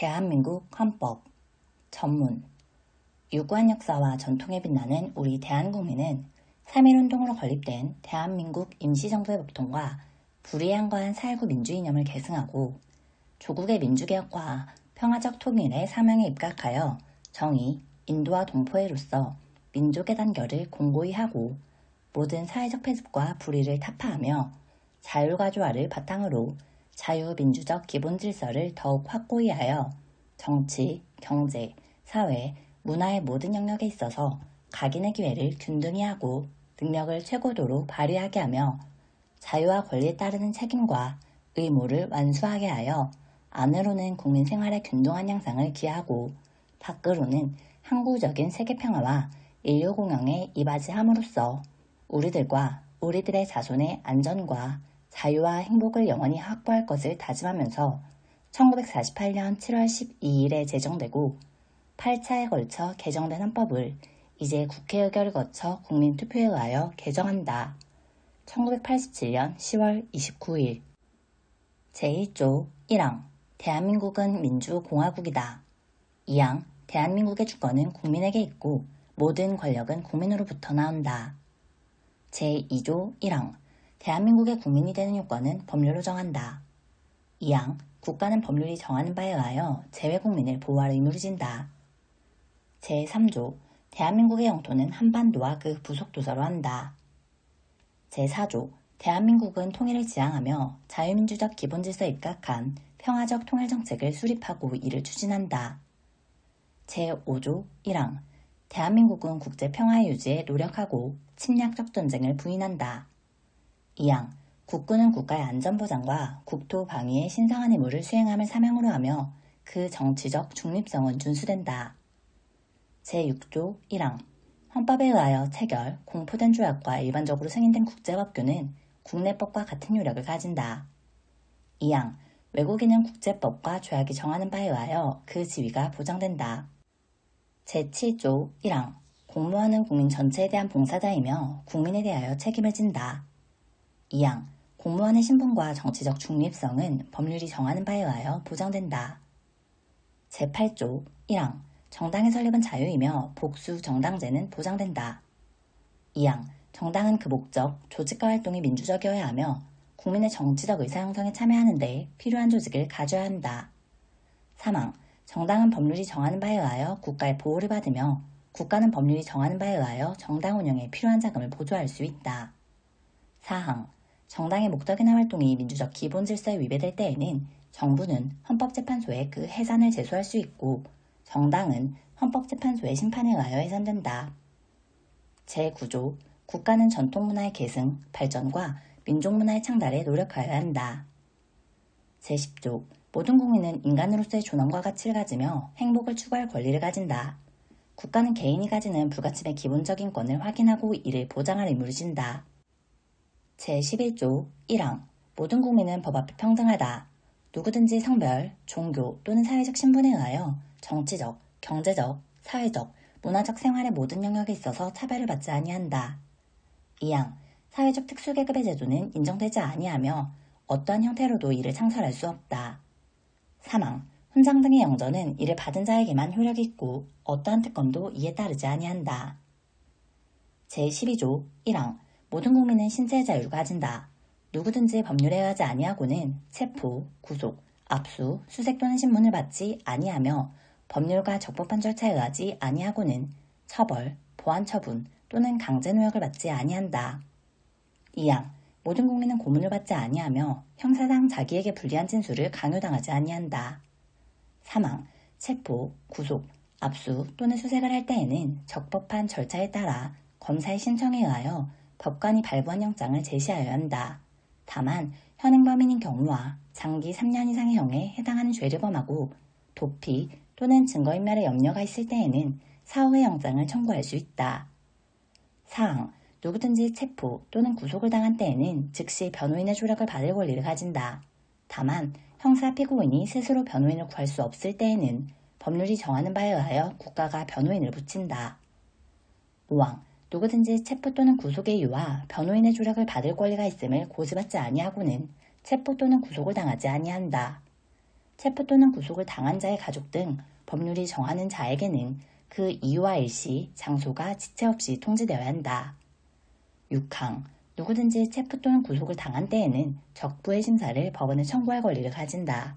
대한민국 헌법 전문 유구한 역사와 전통에 빛나는 우리 대한국민은 3.1운동으로 건립된 대한민국 임시정부의 법통과 불이양과한 4.19 민주이념을 계승하고 조국의 민주개혁과 평화적 통일의 사명에 입각하여 정의, 인도와 동포애로서 민족의 단결을 공고히 하고 모든 사회적 폐습과 불의를 타파하며 자율과 조화를 바탕으로 자유민주적 기본질서를 더욱 확고히 하여 정치, 경제, 사회, 문화의 모든 영역에 있어서 각인의 기회를 균등히 하고 능력을 최고도로 발휘하게 하며 자유와 권리에 따르는 책임과 의무를 완수하게 하여 안으로는 국민 생활의 균등한 향상을 기하고 밖으로는 항구적인 세계평화와 인류공영에 이바지함으로써 우리들과 우리들의 자손의 안전과 자유와 행복을 영원히 확보할 것을 다짐하면서 1948년 7월 12일에 제정되고 8차에 걸쳐 개정된 헌법을 이제 국회 의결을 거쳐 국민투표에 의하여 개정한다. 1987년 10월 29일 제1조 1항 대한민국은 민주공화국이다. 2항 대한민국의 주권은 국민에게 있고 모든 권력은 국민으로부터 나온다. 제2조 1항 대한민국의 국민이 되는 요건은 법률로 정한다. 2항 국가는 법률이 정하는 바에 의하여 재외국민을 보호할 의무를 진다. 제3조 대한민국의 영토는 한반도와 그 부속도서로 한다. 제4조 대한민국은 통일을 지향하며 자유민주적 기본질서에 입각한 평화적 통일정책을 수립하고 이를 추진한다. 제5조 1항 대한민국은 국제평화의 유지에 노력하고 침략적 전쟁을 부인한다. 2항 국군은 국가의 안전보장과 국토 방위의 신성한 임무를 수행함을 사명으로 하며 그 정치적 중립성은 준수된다. 제6조 1항 헌법에 의하여 체결, 공포된 조약과 일반적으로 승인된 국제법규는 국내법과 같은 효력을 가진다. 2항 외국인은 국제법과 조약이 정하는 바에 의하여 그 지위가 보장된다. 제7조 1항 공무원은 국민 전체에 대한 봉사자이며 국민에 대하여 책임을 진다. 2항 공무원의 신분과 정치적 중립성은 법률이 정하는 바에 의하여 보장된다. 제8조 1항 정당의 설립은 자유이며 복수 정당제는 보장된다. 2항 정당은 그 목적, 조직과 활동이 민주적이어야 하며 국민의 정치적 의사 형성에 참여하는 데 필요한 조직을 가져야 한다. 3항 정당은 법률이 정하는 바에 의하여 국가의 보호를 받으며 국가는 법률이 정하는 바에 의하여 정당 운영에 필요한 자금을 보조할 수 있다. 4항 정당의 목적이나 활동이 민주적 기본질서에 위배될 때에는 정부는 헌법재판소에 그 해산을 제소할 수 있고 정당은 헌법재판소의 심판에 의하여 해산된다. 제9조 국가는 전통문화의 계승, 발전과 민족문화의 창달에 노력하여야 한다. 제10조 모든 국민은 인간으로서의 존엄과 가치를 가지며 행복을 추구할 권리를 가진다. 국가는 개인이 가지는 불가침의 기본적인 권을 확인하고 이를 보장할 의무를 진다. 제11조 1항 모든 국민은 법 앞에 평등하다. 누구든지 성별, 종교 또는 사회적 신분에 의하여 정치적, 경제적, 사회적, 문화적 생활의 모든 영역에 있어서 차별을 받지 아니한다. 2항 사회적 특수계급의 제도는 인정되지 아니하며 어떠한 형태로도 이를 창설할 수 없다. 3항 훈장 등의 영전은 이를 받은 자에게만 효력이 있고 어떠한 특권도 이에 따르지 아니한다. 제12조 1항 모든 국민은 신체의 자유를 가진다. 누구든지 법률에 의하지 아니하고는 체포, 구속, 압수, 수색 또는 신문을 받지 아니하며 법률과 적법한 절차에 의하지 아니하고는 처벌, 보안 처분 또는 강제노역을 받지 아니한다. 2항 모든 국민은 고문을 받지 아니하며 형사상 자기에게 불리한 진술을 강요당하지 아니한다. 3항 체포, 구속, 압수 또는 수색을 할 때에는 적법한 절차에 따라 검사의 신청에 의하여 법관이 발부한 영장을 제시하여야 한다. 다만 현행범인인 경우와 장기 3년 이상의 형에 해당하는 죄를 범하고 도피 또는 증거인멸의 염려가 있을 때에는 사후의 영장을 청구할 수 있다. 4항 누구든지 체포 또는 구속을 당한 때에는 즉시 변호인의 조력을 받을 권리를 가진다. 다만 형사 피고인이 스스로 변호인을 구할 수 없을 때에는 법률이 정하는 바에 의하여 국가가 변호인을 붙인다. 5항 누구든지 체포 또는 구속의 이유와 변호인의 조력을 받을 권리가 있음을 고지받지 아니하고는 체포 또는 구속을 당하지 아니한다. 체포 또는 구속을 당한 자의 가족 등 법률이 정하는 자에게는 그 이유와 일시, 장소가 지체 없이 통지되어야 한다. 6항. 누구든지 체포 또는 구속을 당한 때에는 적부의 심사를 법원에 청구할 권리를 가진다.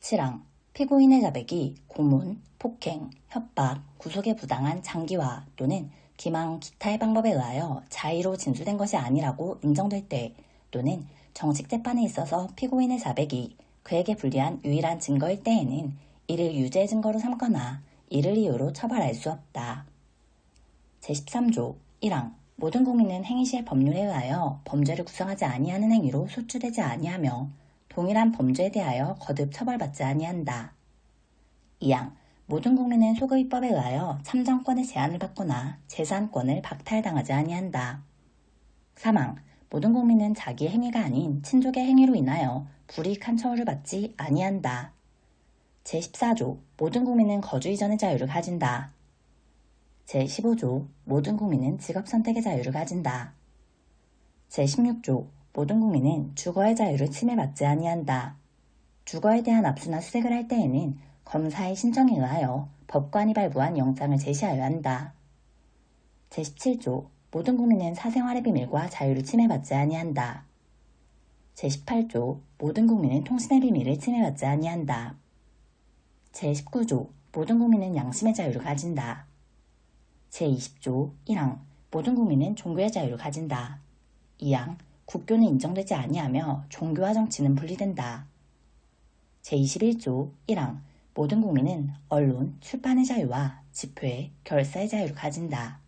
7항. 피고인의 자백이 고문, 폭행, 협박, 구속에 부당한 장기화 또는 기망 기타의 방법에 의하여 자의로 진술된 것이 아니라고 인정될 때 또는 정식 재판에 있어서 피고인의 자백이 그에게 불리한 유일한 증거일 때에는 이를 유죄 증거로 삼거나 이를 이유로 처벌할 수 없다. 제13조 1항. 모든 국민은 행위 시의 법률에 의하여 범죄를 구성하지 아니하는 행위로 소추되지 아니하며 동일한 범죄에 대하여 거듭 처벌받지 아니한다. 2항. 모든 국민은 소급입법에 의하여 참정권의 제한을 받거나 재산권을 박탈당하지 아니한다. 3항. 모든 국민은 자기의 행위가 아닌 친족의 행위로 인하여 불이익한 처우를 받지 아니한다. 제14조. 모든 국민은 거주 이전의 자유를 가진다. 제15조. 모든 국민은 직업 선택의 자유를 가진다. 제16조. 모든 국민은 주거의 자유를 침해받지 아니한다. 주거에 대한 압수나 수색을 할 때에는 검사의 신청에 의하여 법관이 발부한 영장을 제시하여야 한다. 제17조. 모든 국민은 사생활의 비밀과 자유를 침해받지 아니한다. 제18조. 모든 국민은 통신의 비밀을 침해받지 아니한다. 제19조. 모든 국민은 양심의 자유를 가진다. 제20조 1항. 모든 국민은 종교의 자유를 가진다. 2항. 국교는 인정되지 아니하며 종교와 정치는 분리된다. 제21조 1항. 모든 국민은 언론, 출판의 자유와 집회, 결사의 자유를 가진다.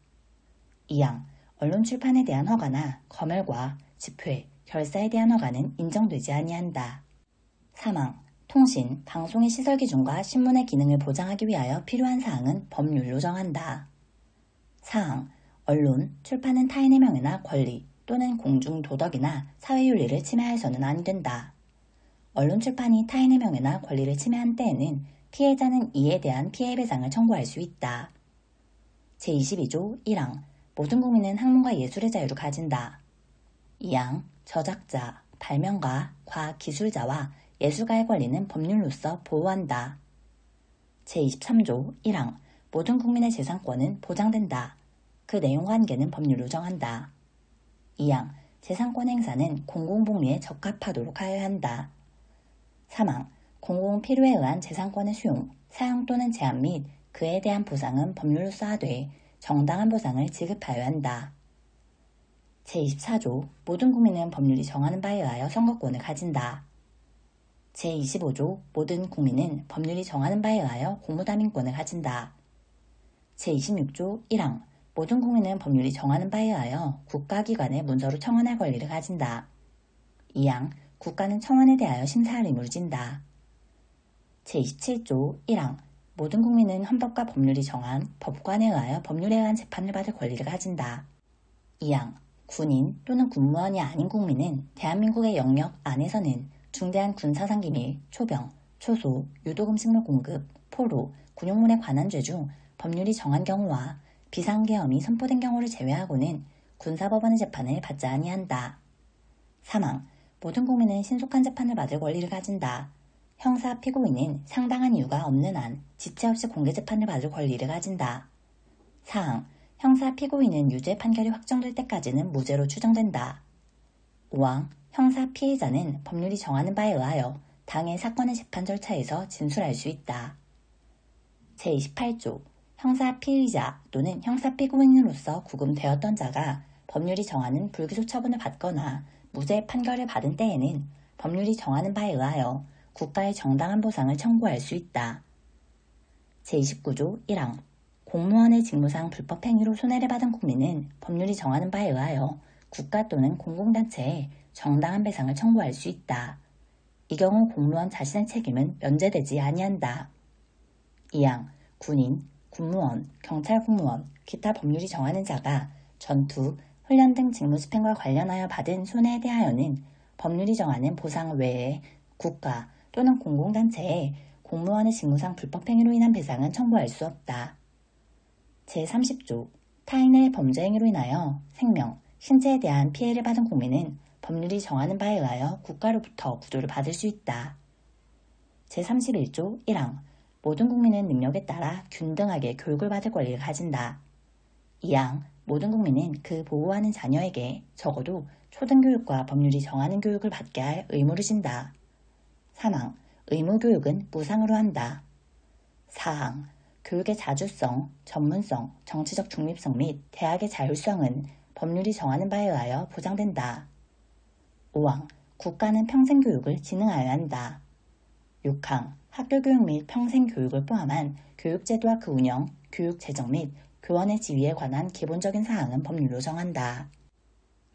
2항. 언론 출판에 대한 허가나 검열과 집회, 결사에 대한 허가는 인정되지 아니한다. 3항. 통신, 방송의 시설 기준과 신문의 기능을 보장하기 위하여 필요한 사항은 법률로 정한다. 4항. 언론, 출판은 타인의 명예나 권리 또는 공중 도덕이나 사회윤리를 침해해서는 안 된다. 언론 출판이 타인의 명예나 권리를 침해한 때에는 피해자는 이에 대한 피해배상을 청구할 수 있다. 제22조 1항. 모든 국민은 학문과 예술의 자유를 가진다. 2항. 저작자, 발명가, 과학기술자와 예술가의 권리는 법률로서 보호한다. 제23조 1항. 모든 국민의 재산권은 보장된다. 그 내용 관계는 법률로 정한다. 2항. 재산권 행사는 공공복리에 적합하도록 하여야 한다. 3항. 공공필요에 의한 재산권의 수용, 사용 또는 제한 및 그에 대한 보상은 법률로서 하되 정당한 보상을 지급하여야 한다. 제24조. 모든 국민은 법률이 정하는 바에 의하여 선거권을 가진다. 제25조. 모든 국민은 법률이 정하는 바에 의하여 공무담임권을 가진다. 제26조 1항. 모든 국민은 법률이 정하는 바에 의하여 국가기관에 문서로 청원할 권리를 가진다. 2항. 국가는 청원에 대하여 심사할 의무를 진다. 제27조 1항. 모든 국민은 헌법과 법률이 정한 법관에 의하여 법률에 의한 재판을 받을 권리를 가진다. 2항. 군인 또는 군무원이 아닌 국민은 대한민국의 영역 안에서는 중대한 군사상기밀, 초병, 초소, 유독음식물 공급, 포로, 군용물에 관한 죄 중 법률이 정한 경우와 비상계엄이 선포된 경우를 제외하고는 군사법원의 재판을 받지 아니한다. 3항. 모든 국민은 신속한 재판을 받을 권리를 가진다. 형사 피고인은 상당한 이유가 없는 한 지체 없이 공개 재판을 받을 권리를 가진다. 4항. 형사 피고인은 유죄 판결이 확정될 때까지는 무죄로 추정된다. 5항. 형사 피해자는 법률이 정하는 바에 의하여 당해 사건의 재판 절차에서 진술할 수 있다. 제28조. 형사 피의자 또는 형사 피고인으로서 구금되었던 자가 법률이 정하는 불기소 처분을 받거나 무죄 판결을 받은 때에는 법률이 정하는 바에 의하여 국가의 정당한 보상을 청구할 수 있다. 제29조 1항. 공무원의 직무상 불법 행위로 손해를 받은 국민은 법률이 정하는 바에 의하여 국가 또는 공공단체에 정당한 배상을 청구할 수 있다. 이 경우 공무원 자신의 책임은 면제되지 아니한다. 2항. 군인, 군무원, 경찰 공무원, 기타 법률이 정하는 자가 전투, 훈련 등 직무 집행과 관련하여 받은 손해에 대하여는 법률이 정하는 보상 외에 국가 또는 공공단체에 공무원의 직무상 불법 행위로 인한 배상은 청구할 수 없다. 제30조. 타인의 범죄 행위로 인하여 생명, 신체에 대한 피해를 받은 국민은 법률이 정하는 바에 의하여 국가로부터 구조를 받을 수 있다. 제31조 1항 모든 국민은 능력에 따라 균등하게 교육을 받을 권리를 가진다. 2항 모든 국민은 그 보호하는 자녀에게 적어도 초등교육과 법률이 정하는 교육을 받게 할 의무를 진다. 3항 의무교육은 무상으로 한다. 4항 교육의 자주성, 전문성, 정치적 중립성 및 대학의 자율성은 법률이 정하는 바에 의하여 보장된다. 5항 국가는 평생교육을 진흥하여야 한다. 6항 학교교육 및 평생교육을 포함한 교육제도와 그 운영, 교육재정 및 교원의 지위에 관한 기본적인 사항은 법률로 정한다.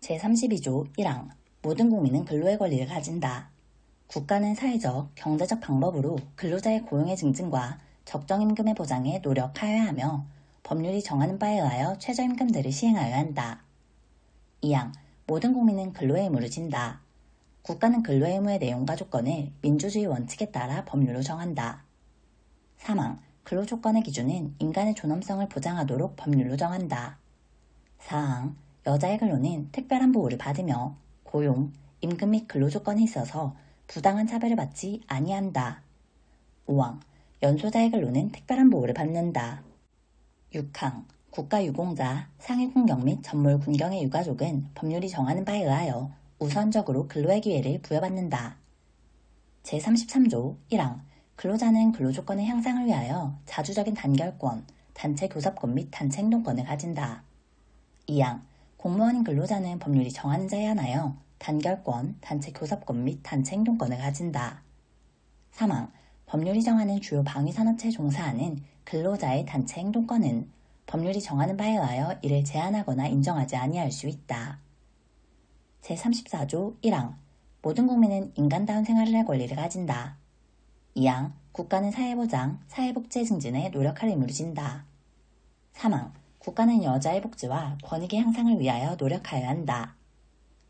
제32조 1항 모든 국민은 근로의 권리를 가진다. 국가는 사회적, 경제적 방법으로 근로자의 고용의 증진과 적정 임금의 보장에 노력하여야 하며 법률이 정하는 바에 의하여 최저임금제를 시행하여야 한다. 2항 모든 국민은 근로의 의무를 진다. 국가는 근로의 의무의 내용과 조건을 민주주의 원칙에 따라 법률로 정한다. 3항 근로조건의 기준은 인간의 존엄성을 보장하도록 법률로 정한다. 4항 여자의 근로는 특별한 보호를 받으며 고용, 임금 및 근로조건에 있어서 부당한 차별을 받지 아니한다. 5항 연소자의 근로는 특별한 보호를 받는다. 6항 국가유공자, 상위군경 및 전몰군경의 유가족은 법률이 정하는 바에 의하여 우선적으로 근로의 기회를 부여받는다. 제33조 1항 근로자는 근로조건의 향상을 위하여 자주적인 단결권, 단체 교섭권 및 단체 행동권을 가진다. 2항 공무원인 근로자는 법률이 정하는 자에 한하여 단결권, 단체 교섭권 및 단체 행동권을 가진다. 3항 법률이 정하는 주요 방위산업체에 종사하는 근로자의 단체 행동권은 법률이 정하는 바에 의하여 이를 제한하거나 인정하지 아니할 수 있다. 제34조 1항 모든 국민은 인간다운 생활을 할 권리를 가진다. 2항 국가는 사회보장, 사회복지의 증진에 노력할 의무를 진다. 3항 국가는 여자의 복지와 권익의 향상을 위하여 노력하여야 한다.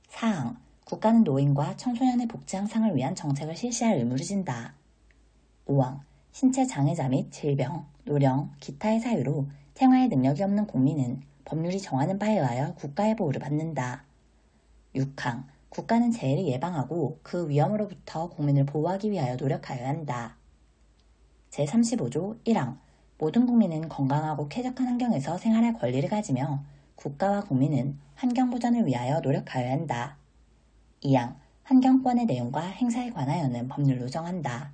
4항 국가는 노인과 청소년의 복지 향상을 위한 정책을 실시할 의무를 진다. 5항 신체 장애자 및 질병, 노령, 기타의 사유로 생활에 능력이 없는 국민은 법률이 정하는 바에 의하여 국가의 보호를 받는다. 6항 국가는 재해를 예방하고 그 위험으로부터 국민을 보호하기 위하여 노력하여야 한다. 제35조 1항 모든 국민은 건강하고 쾌적한 환경에서 생활할 권리를 가지며 국가와 국민은 환경 보전을 위하여 노력하여야 한다. 2항 환경권의 내용과 행사에 관하여는 법률로 정한다.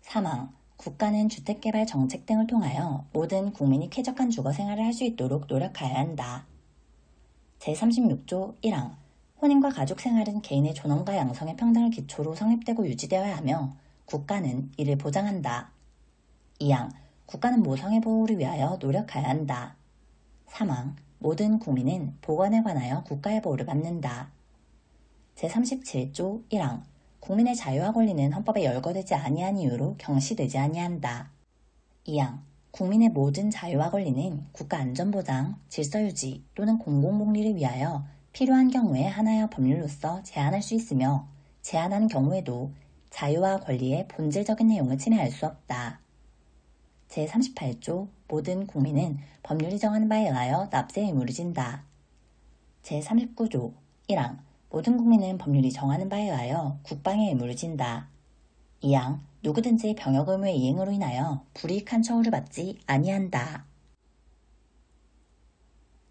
3항 국가는 주택개발 정책 등을 통하여 모든 국민이 쾌적한 주거 생활을 할 수 있도록 노력하여야 한다. 제36조 1항 혼인과 가족 생활은 개인의 존엄과 양성의 평등을 기초로 성립되고 유지되어야 하며 국가는 이를 보장한다. 2항 국가는 모성의 보호를 위하여 노력하여야 한다. 3항 모든 국민은 보건에 관하여 국가의 보호를 받는다. 제37조 1항 국민의 자유와 권리는 헌법에 열거되지 아니한 이유로 경시되지 아니한다. 2항 국민의 모든 자유와 권리는 국가 안전보장, 질서유지 또는 공공복리를 위하여 필요한 경우에 하나의 법률로서 제한할 수 있으며 제한하는 경우에도 자유와 권리의 본질적인 내용을 침해할 수 없다. 제38조 모든 국민은 법률이 정하는 바에 의하여 납세의 의무를 진다. 제39조 1항 모든 국민은 법률이 정하는 바에 의하여 국방의 의무를 진다. 2항 누구든지 병역 의무의 이행으로 인하여 불이익한 처우를 받지 아니한다.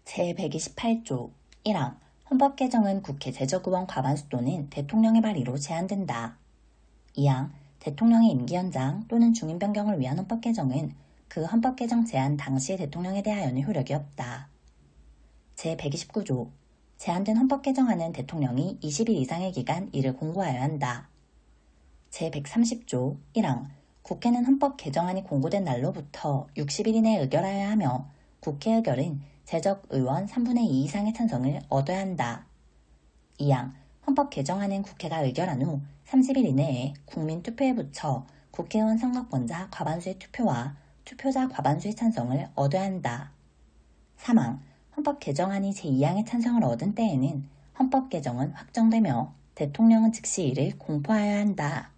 제128조 1항 헌법 개정은 국회 제적의원 과반수 또는 대통령의 발의로 제한된다. 2항 대통령의 임기 연장 또는 중임 변경을 위한 헌법 개정은 그 헌법 개정 제한 당시의 대통령에 대하여는 효력이 없다. 제129조 제한된 헌법 개정안은 대통령이 20일 이상의 기간 이를 공고하여야 한다. 제130조 1항 국회는 헌법 개정안이 공고된 날로부터 60일 이내에 의결하여야 하며 국회 의결은 제적 의원 3분의 2 이상의 찬성을 얻어야 한다. 2항 헌법 개정안은 국회가 의결한 후 30일 이내에 국민 투표에 붙여 국회의원 선거권자 과반수의 투표와 투표자 과반수의 찬성을 얻어야 한다. 3항 헌법 개정안이 제2항의 찬성을 얻은 때에는 헌법 개정은 확정되며 대통령은 즉시 이를 공포하여야 한다.